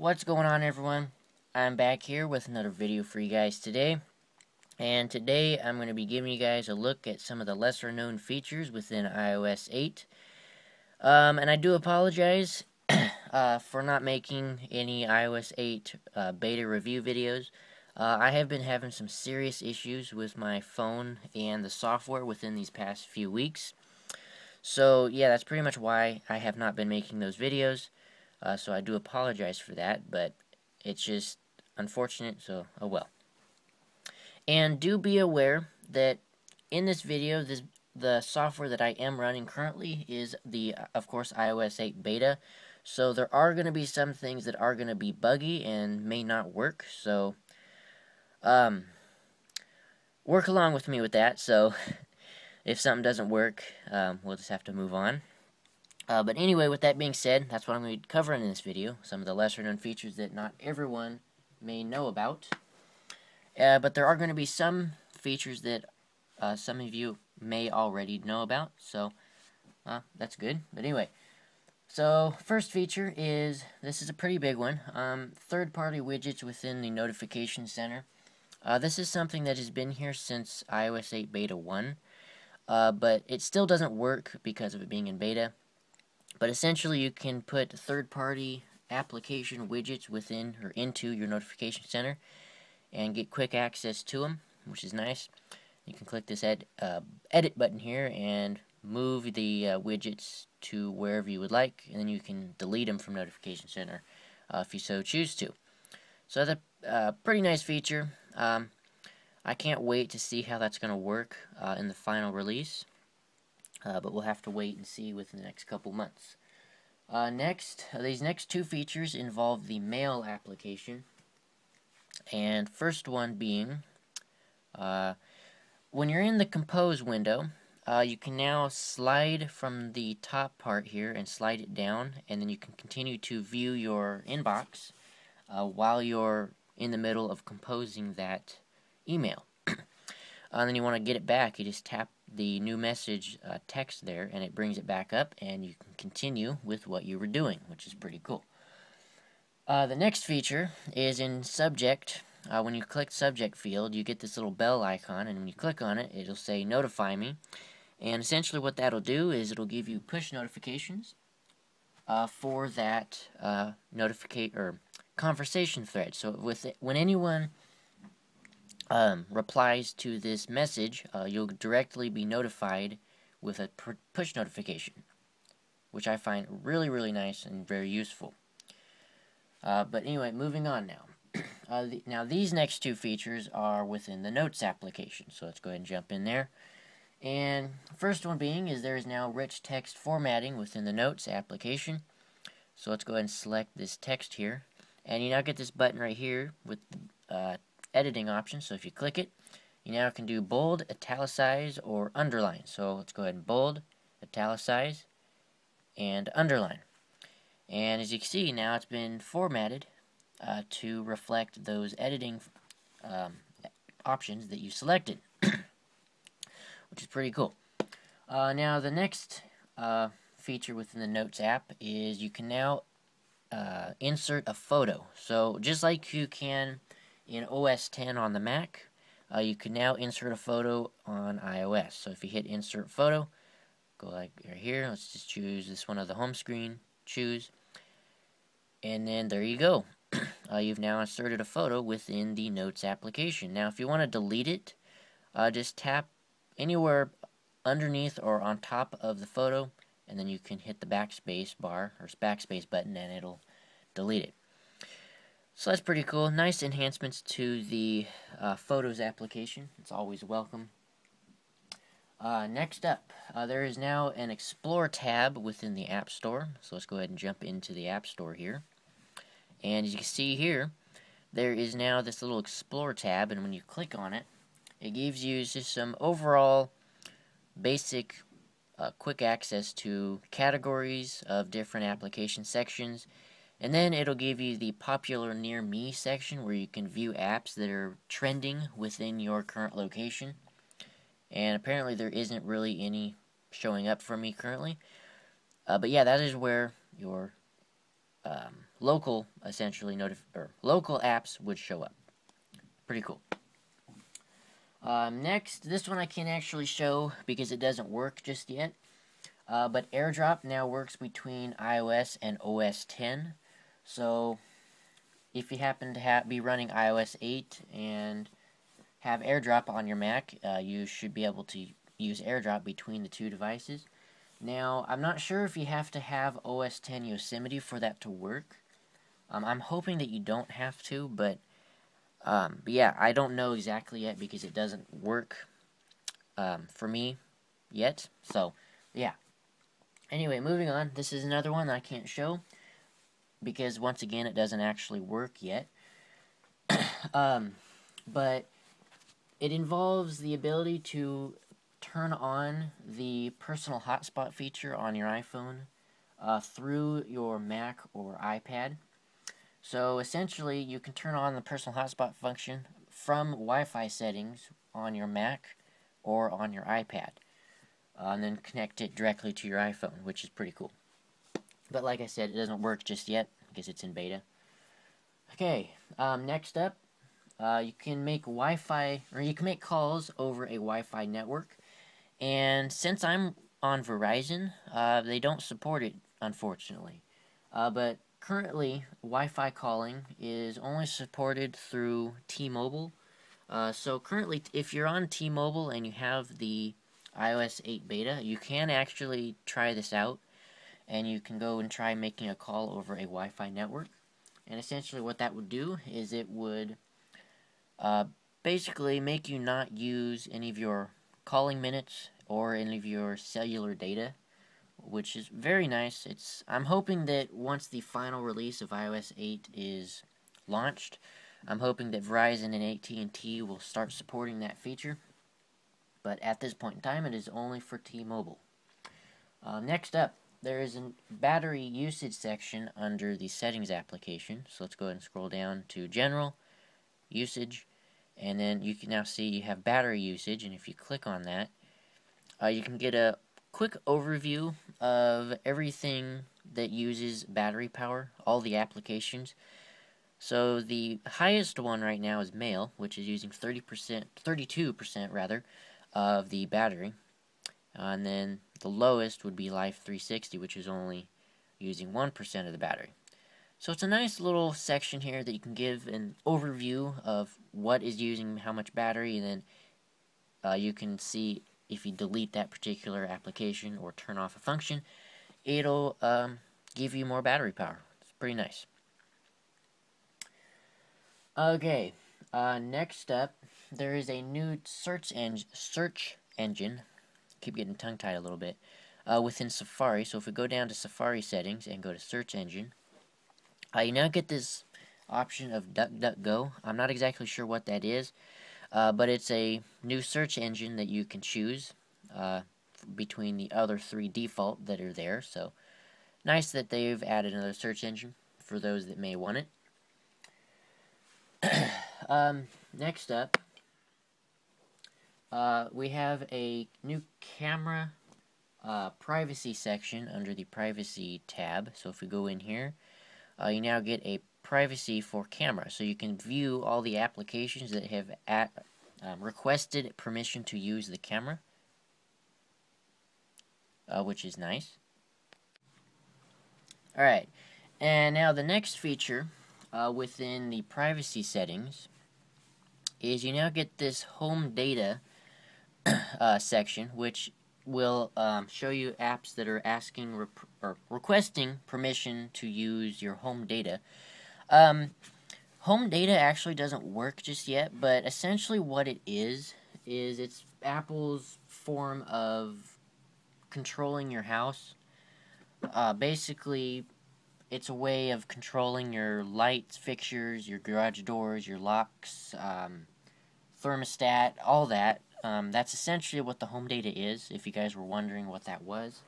What's going on, everyone? I'm back here with another video for you guys today. And today I'm going to be giving you guys a look at some of the lesser known features within iOS 8. And I do apologize for not making any iOS 8 beta review videos. I have been having some serious issues with my phone and the software within these past few weeks. So yeah, that's pretty much why I have not been making those videos. So I do apologize for that, but it's just unfortunate, so oh well. And do be aware that in this video, the software that I am running currently is the, of course, iOS 8 beta. So there are going to be some things that are going to be buggy and may not work. So, work along with me with that. So, if something doesn't work, we'll just have to move on. But anyway, with that being said, that's what I'm going to be covering in this video. Some of the lesser known features that not everyone may know about. But there are going to be some features that some of you may already know about. So, that's good. But anyway, so first feature is, this is a pretty big one, third-party widgets within the notification center. This is something that has been here since iOS 8 Beta 1. But it still doesn't work because of it being in beta. But essentially, you can put third-party application widgets within or into your notification center and get quick access to them, which is nice. You can click this edit button here and move the widgets to wherever you would like, and then you can delete them from Notification Center if you so choose to. So that's a pretty nice feature. I can't wait to see how that's going to work in the final release. But we'll have to wait and see within the next couple months. These next two features involve the mail application. And first one being, when you're in the Compose window, you can now slide from the top part here and slide it down, and then you can continue to view your inbox while you're in the middle of composing that email. And then you want to get it back, you just tap the new message text there, and it brings it back up, and you can continue with what you were doing, which is pretty cool. The next feature is in Subject. When you click Subject field, you get this little bell icon, and when you click on it, it'll say Notify Me. And essentially what that'll do is it'll give you push notifications for that conversation thread. So when anyone replies to this message, you'll directly be notified with a push notification, which I find really, really nice and very useful. But anyway, moving on now. Now, these next two features are within the Notes application, so let's go ahead and jump in there. And first one being is there is now rich text formatting within the Notes application. So let's go ahead and select this text here, and you now get this button right here with editing options. So if you click it, you now can do bold, italicize, or underline. So let's go ahead and bold, italicize, and underline. And as you can see, now it's been formatted to reflect those editing options that you selected, which is pretty cool. Now the next feature within the Notes app is you can now insert a photo. So just like you can in OS 10 on the Mac, you can now insert a photo on iOS. So if you hit Insert Photo, go like right here, let's just choose this one of the home screen, choose, and then there you go. You've now inserted a photo within the Notes application. Now if you want to delete it, just tap anywhere underneath or on top of the photo, and then you can hit the backspace bar or backspace button and it'll delete it. So that's pretty cool. Nice enhancements to the Photos application. It's always welcome. Next up, there is now an Explore tab within the App Store. So let's go ahead and jump into the App Store here. And as you can see here, there is now this little Explore tab, and when you click on it, it gives you just some overall basic quick access to categories of different application sections. And then it'll give you the Popular Near Me section where you can view apps that are trending within your current location. And apparently there isn't really any showing up for me currently. But yeah, that is where your local, essentially, local apps would show up. Pretty cool. Next, this one I can't actually show because it doesn't work just yet. But AirDrop now works between iOS and OS 10. So, if you happen to be running iOS 8 and have AirDrop on your Mac, you should be able to use AirDrop between the two devices. Now, I'm not sure if you have to have OS 10 Yosemite for that to work. I'm hoping that you don't have to, but yeah, I don't know exactly yet because it doesn't work for me yet. So, yeah. Anyway, moving on. This is another one that I can't show because, once again, it doesn't actually work yet. But it involves the ability to turn on the personal hotspot feature on your iPhone through your Mac or iPad. So essentially, you can turn on the personal hotspot function from Wi-Fi settings on your Mac or on your iPad, and then connect it directly to your iPhone, which is pretty cool. But like I said, it doesn't work just yet because it's in beta. Okay, next up, you can make Wi-Fi, or you can make calls over a Wi-Fi network. And since I'm on Verizon, they don't support it, unfortunately. But currently, Wi-Fi calling is only supported through T-Mobile. So currently, if you're on T-Mobile and you have the iOS 8 beta, you can actually try this out. And you can go and try making a call over a Wi-Fi network. And essentially what that would do is it would basically make you not use any of your calling minutes or any of your cellular data, which is very nice. I'm hoping that once the final release of iOS 8 is launched, I'm hoping that Verizon and AT&T will start supporting that feature. But at this point in time, it is only for T-Mobile. Next up, there is a battery usage section under the settings application. So let's go ahead and scroll down to General, Usage, and then you can now see you have battery usage, and if you click on that, you can get a quick overview of everything that uses battery power, all the applications. So the highest one right now is Mail, which is using 32% rather, of the battery. And then the lowest would be Life 360, which is only using 1% of the battery. So it's a nice little section here that you can give an overview of what is using how much battery, and then you can see if you delete that particular application or turn off a function, it'll give you more battery power. It's pretty nice. Okay, next up, there is a new search engine. Keep getting tongue-tied a little bit. Within Safari. So if we go down to Safari settings and go to search engine, you now get this option of DuckDuckGo. I'm not exactly sure what that is, but it's a new search engine that you can choose between the other three default that are there. So nice that they've added another search engine for those that may want it. Next up, we have a new camera privacy section under the privacy tab. So if we go in here, you now get a privacy for camera. So you can view all the applications that have requested permission to use the camera, which is nice. Alright, and now the next feature within the privacy settings is you now get this home data section, which will show you apps that are asking or requesting permission to use your home data. Home data actually doesn't work just yet, but essentially what it is it's Apple's form of controlling your house. Basically, it's a way of controlling your lights, fixtures, your garage doors, your locks, thermostat, all that. That's essentially what the home data is, if you guys were wondering what that was.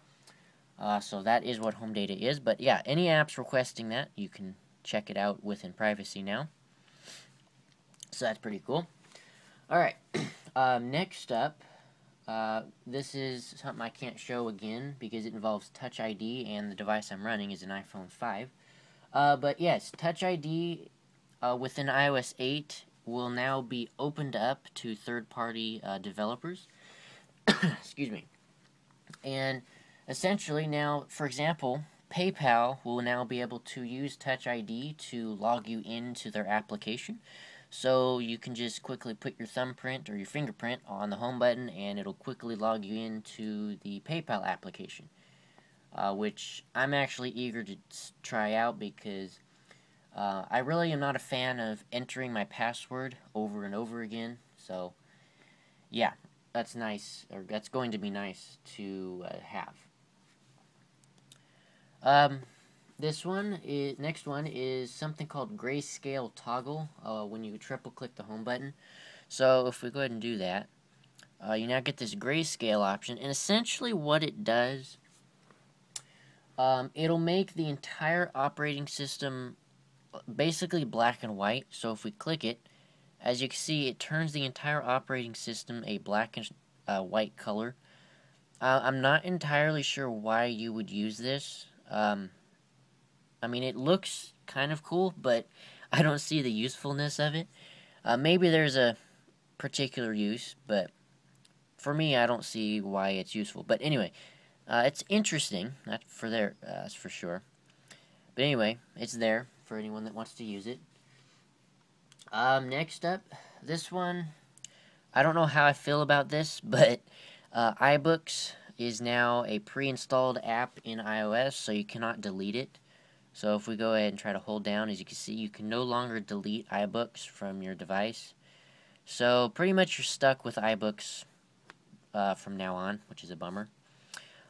So that is what home data is. But yeah, any apps requesting that, you can check it out within privacy now. So that's pretty cool. Alright, next up, this is something I can't show again because it involves Touch ID and the device I'm running is an iPhone 5. But yes, Touch ID within iOS 8 will now be opened up to third-party developers. Excuse me. And essentially now, for example, PayPal will now be able to use Touch ID to log you into their application. So you can just quickly put your thumbprint or your fingerprint on the home button and it'll quickly log you into the PayPal application. Which I'm actually eager to try out because I really am not a fan of entering my password over and over again. So, yeah, that's nice, or that's going to be nice to have. Next one is something called Grayscale Toggle when you triple click the home button. So if we go ahead and do that, you now get this grayscale option, and essentially what it does, it'll make the entire operating system basically black and white. So if we click it, as you can see, it turns the entire operating system a black and white color. I'm not entirely sure why you would use this. I mean, it looks kind of cool, but I don't see the usefulness of it. Maybe there's a particular use, but for me, I don't see why it's useful. But anyway, it's interesting. That's for sure. But anyway, it's there for anyone that wants to use it. Next up, this one, I don't know how I feel about this, but iBooks is now a pre-installed app in iOS, so you cannot delete it. So if we go ahead and try to hold down, as you can see, you can no longer delete iBooks from your device. So pretty much you're stuck with iBooks from now on, which is a bummer.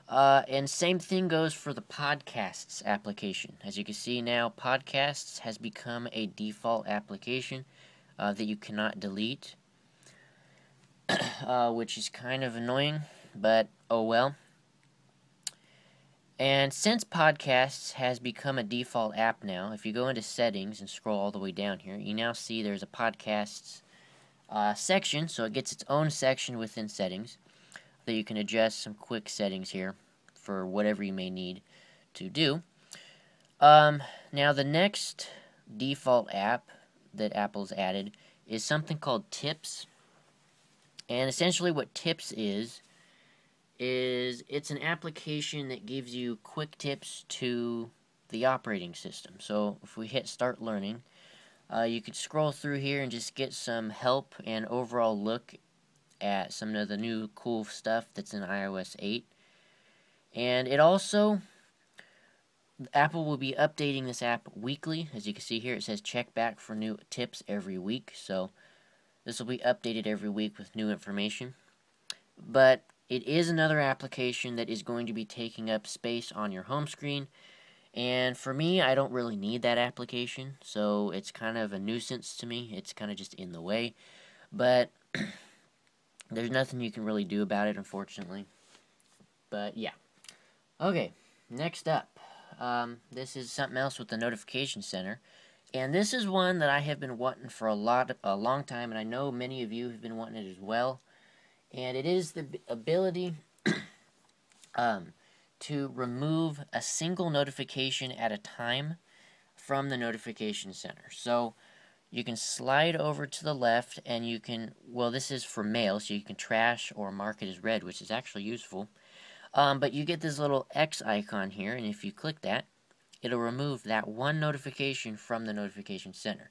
And same thing goes for the Podcasts application. As you can see now, Podcasts has become a default application that you cannot delete, which is kind of annoying, but oh well. And since Podcasts has become a default app now, if you go into Settings and scroll all the way down here, you now see there's a Podcasts section, so it gets its own section within Settings that you can adjust some quick settings here for whatever you may need to do. Now the next default app that Apple's added is something called Tips. And essentially what Tips is it's an application that gives you quick tips to the operating system. So if we hit Start Learning, you could scroll through here and just get some help and overall look at some of the new cool stuff that's in iOS 8. And it also, Apple will be updating this app weekly. As you can see here, it says check back for new tips every week. So this will be updated every week with new information. But it is another application that is going to be taking up space on your home screen. And for me, I don't really need that application. So it's kind of a nuisance to me. It's kind of just in the way. But there's nothing you can really do about it, unfortunately. But yeah. Okay, next up. This is something else with the notification center. And this is one that I have been wanting for a long time, and I know many of you have been wanting it as well. And it is the ability to remove a single notification at a time from the notification center. So you can slide over to the left and you can, well, this is for mail, so you can trash or mark it as read, which is actually useful. But you get this little X icon here, and if you click that, it'll remove that one notification from the notification center.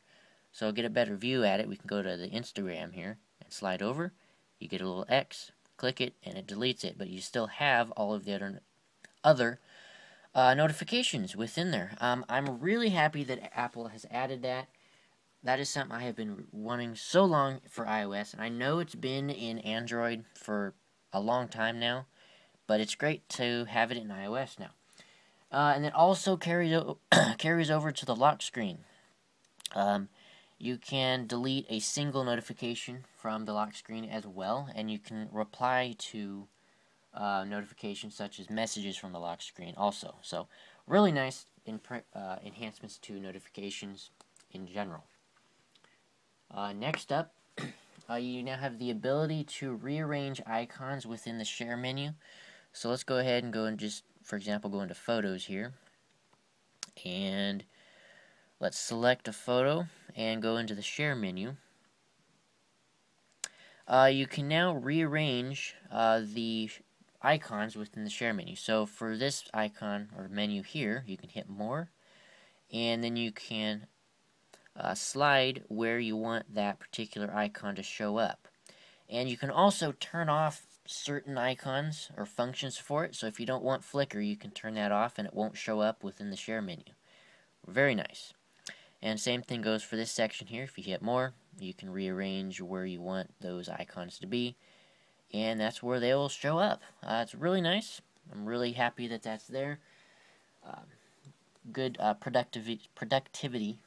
So to get a better view at it, we can go to the Instagram here and slide over. You get a little X, click it, and it deletes it, but you still have all of the other notifications within there. I'm really happy that Apple has added that. That is something I have been wanting so long for iOS, and I know it's been in Android for a long time now, but it's great to have it in iOS now. And it also carries over to the lock screen. You can delete a single notification from the lock screen as well, and you can reply to notifications such as messages from the lock screen also. So, really nice enhancements to notifications in general. Next up, you now have the ability to rearrange icons within the share menu. So let's go ahead and just, for example, go into Photos here. And Let's select a photo and go into the share menu. You can now rearrange the icons within the share menu. So for this icon or menu here, you can hit more, and then you can slide where you want that particular icon to show up. And you can also turn off certain icons or functions for it. So if you don't want flicker, you can turn that off and it won't show up within the share menu. Very nice. And same thing goes for this section here. If you hit more, you can rearrange where you want those icons to be, and that's where they will show up. It's really nice. I'm really happy that that's there. Good productivity,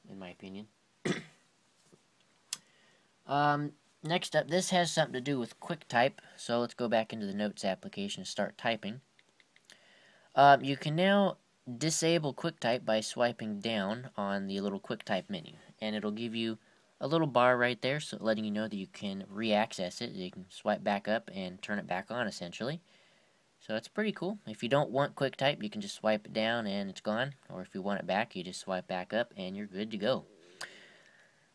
in my opinion. Next up, this has something to do with QuickType, so let's go back into the Notes application and start typing. You can now disable QuickType by swiping down on the little QuickType menu, and it'll give you a little bar right there, so letting you know that you can re-access it. You can swipe back up and turn it back on, essentially. So it's pretty cool. If you don't want QuickType, you can just swipe it down and it's gone, or if you want it back, you just swipe back up and you're good to go.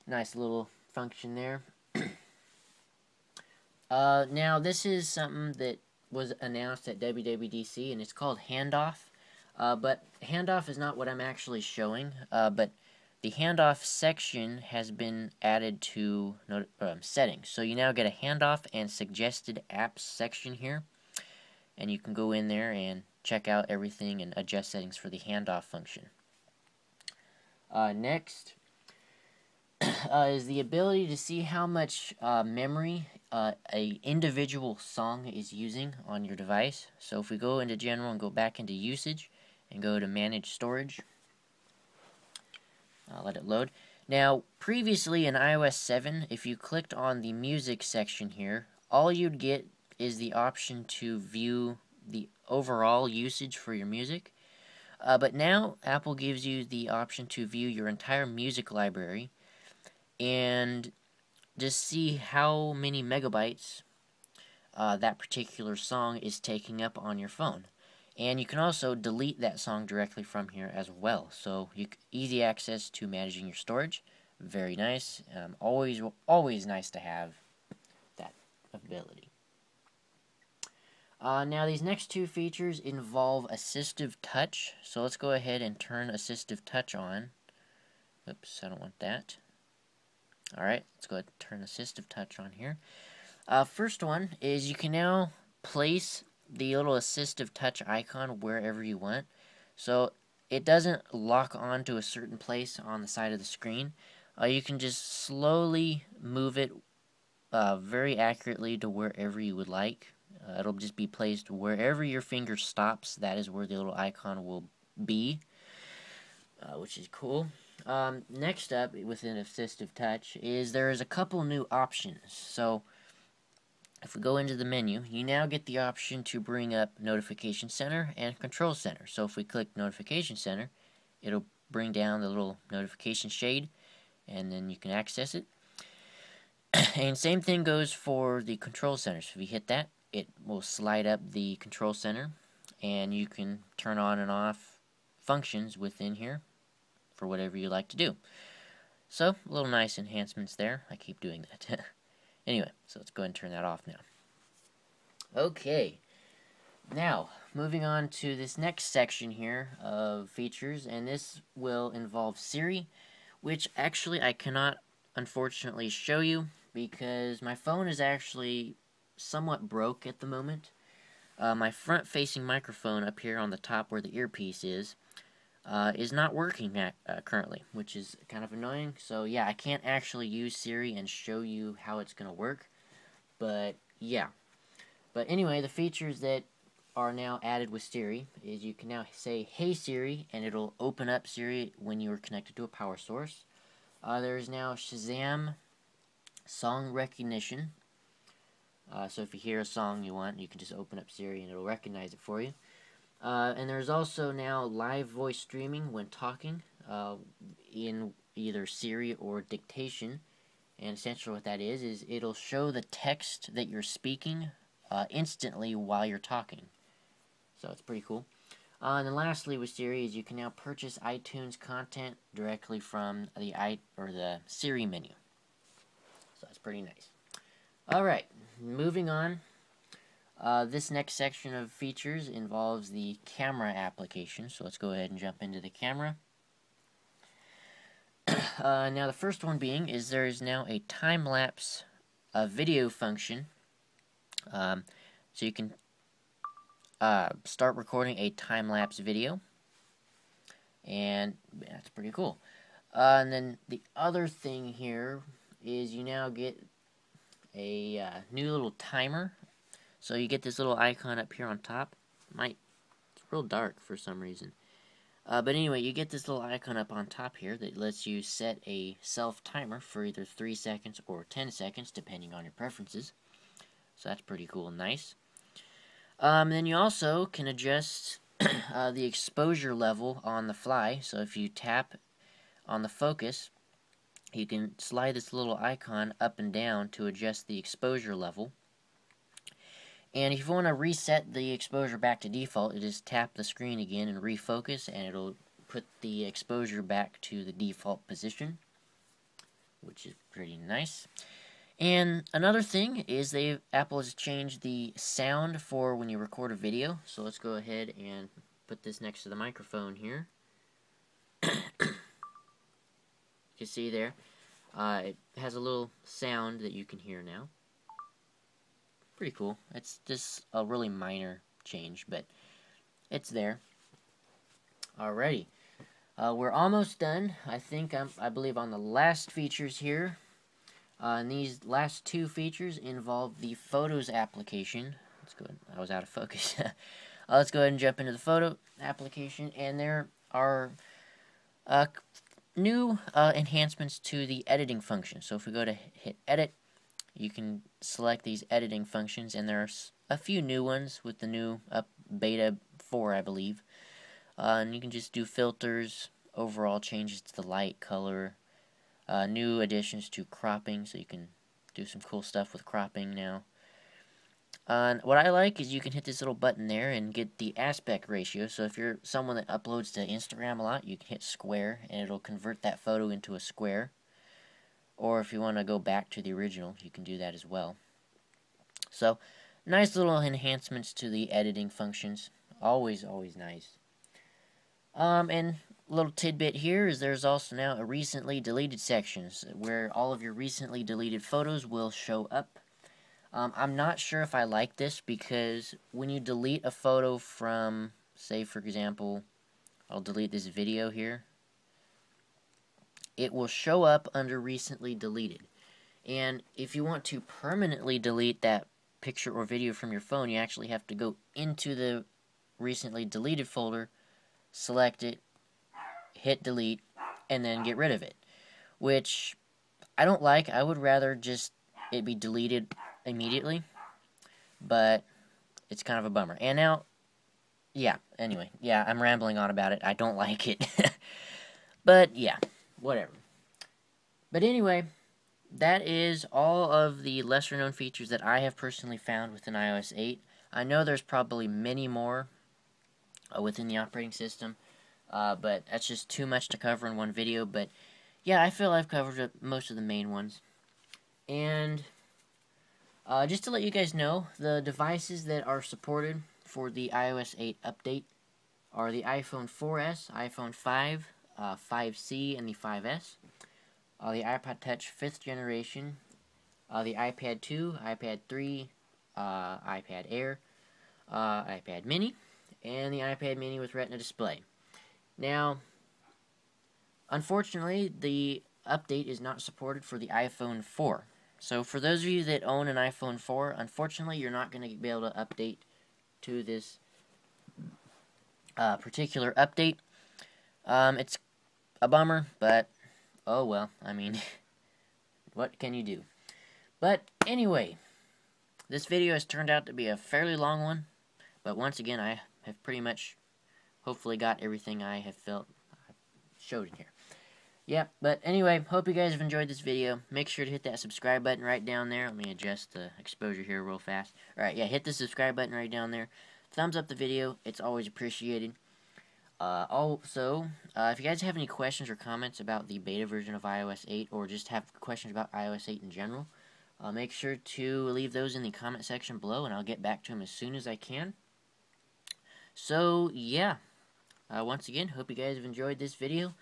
Nice little function there. Now this is something that was announced at WWDC, and it's called Handoff. But Handoff is not what I'm actually showing, but the Handoff section has been added to settings. So you now get a Handoff and Suggested Apps section here, and you can go in there and check out everything and adjust settings for the Handoff function. Next is the ability to see how much memory a individual song is using on your device. So if we go into General and go back into Usage, and go to Manage Storage. I'll let it load. Now, previously in iOS 7, if you clicked on the Music section here, all you'd get is the option to view the overall usage for your music. But now, Apple gives you the option to view your entire music library and just see how many megabytes that particular song is taking up on your phone. And you can also delete that song directly from here as well. So easy access to managing your storage. Very nice. Always nice to have that ability. Now these next two features involve assistive touch. So let's go ahead and turn assistive touch on. Oops, I don't want that. Alright, let's go ahead and turn assistive touch on here. First one is you can now place the little assistive touch icon wherever you want. So it doesn't lock onto a certain place on the side of the screen. You can just slowly move it very accurately to wherever you would like. It'll just be placed wherever your finger stops. That is where the little icon will be, which is cool. Next up within assistive touch is there is a couple new options. So if we go into the menu, you now get the option to bring up Notification Center and Control Center. So if we click Notification Center, it'll bring down the little notification shade, and then you can access it. And same thing goes for the Control Center. So if you hit that, it will slide up the Control Center, and you can turn on and off functions within here for whatever you like to do. So, little nice enhancements there. I keep doing that. Anyway, so let's go ahead and turn that off now. Okay, now moving on to this next section here of features, and this will involve Siri, which actually I cannot unfortunately show you because my phone is actually somewhat broke at the moment. My front-facing microphone up here on the top where the earpiece is not working currently, which is kind of annoying. So yeah, I can't actually use Siri and show you how it's going to work, but yeah. But anyway, the features that are now added with Siri is you can now say, "Hey Siri," and it'll open up Siri when you are connected to a power source. There's now Shazam song recognition. So if you hear a song you want, you can just open up Siri and it'll recognize it for you. And there's also now live voice streaming when talking in either Siri or dictation. And essentially what that is it'll show the text that you're speaking instantly while you're talking. So it's pretty cool. And then lastly with Siri is you can now purchase iTunes content directly from the Siri menu. So that's pretty nice. Alright, moving on. This next section of features involves the camera application. So let's go ahead and jump into the camera. Now the first one being is there is now a time-lapse video function. So you can start recording a time-lapse video, and that's pretty cool. And then the other thing here is you now get a new little timer. So you get this little icon up here on top. It's real dark for some reason. But anyway, you get this little icon up on top here that lets you set a self-timer for either 3 seconds or 10 seconds, depending on your preferences. So that's pretty cool and nice. Then you also can adjust the exposure level on the fly. So if you tap on the focus, you can slide this little icon up and down to adjust the exposure level. And if you want to reset the exposure back to default, you just tap the screen again and refocus, and it'll put the exposure back to the default position, which is pretty nice. And another thing is Apple has changed the sound for when you record a video. So let's go ahead and put this next to the microphone here. You can see there, it has a little sound that you can hear now. Pretty cool. It's just a really minor change, but it's there. Alrighty. We're almost done. I believe on the last features here. And these last two features involve the Photos application. Let's go ahead. I was out of focus. Let's go ahead and jump into the Photo application. And there are new enhancements to the editing function. So if we go to hit Edit, you can select these editing functions, and there are a few new ones with the new beta 4, I believe. And you can just do filters, overall changes to the light, color, new additions to cropping, so you can do some cool stuff with cropping now. And what I like is you can hit this little button there and get the aspect ratio. So if you're someone that uploads to Instagram a lot, you can hit square, and it'll convert that photo into a square. Or if you want to go back to the original, you can do that as well. So, nice little enhancements to the editing functions. Always nice. And a little tidbit here is there's also now a recently deleted sections where all of your recently deleted photos will show up. I'm not sure if I like this because when you delete a photo from, say for example, I'll delete this video here. It will show up under recently deleted. And if you want to permanently delete that picture or video from your phone, you actually have to go into the recently deleted folder, select it, hit delete, and then get rid of it. Which I don't like. I would rather just it be deleted immediately. But it's kind of a bummer. And now, anyway, I'm rambling on about it. I don't like it. But yeah. Whatever. But anyway, that is all of the lesser known features that I have personally found within iOS 8. I know there's probably many more within the operating system, but that's just too much to cover in one video. But yeah, I feel I've covered most of the main ones. And just to let you guys know, the devices that are supported for the iOS 8 update are the iPhone 4S, iPhone 5, 5C, and the 5S, the iPod Touch 5th generation, the iPad 2, iPad 3, iPad Air, iPad Mini, and the iPad Mini with Retina display. Now, unfortunately, the update is not supported for the iPhone 4. So for those of you that own an iPhone 4, unfortunately, you're not going to be able to update to this particular update. It's a bummer, but oh well, I mean, what can you do? But anyway, this video has turned out to be a fairly long one, but once again, I have pretty much hopefully got everything I have felt I showed in here. Yeah, but anyway, hope you guys have enjoyed this video. Make sure to hit that subscribe button right down there. Let me adjust the exposure here real fast. Alright, yeah, hit the subscribe button right down there. Thumbs up the video. It's always appreciated. Also, if you guys have any questions or comments about the beta version of iOS 8, or just have questions about iOS 8 in general, make sure to leave those in the comment section below, and I'll get back to them as soon as I can. So, yeah. Once again, hope you guys have enjoyed this video,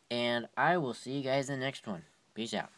and I will see you guys in the next one. Peace out.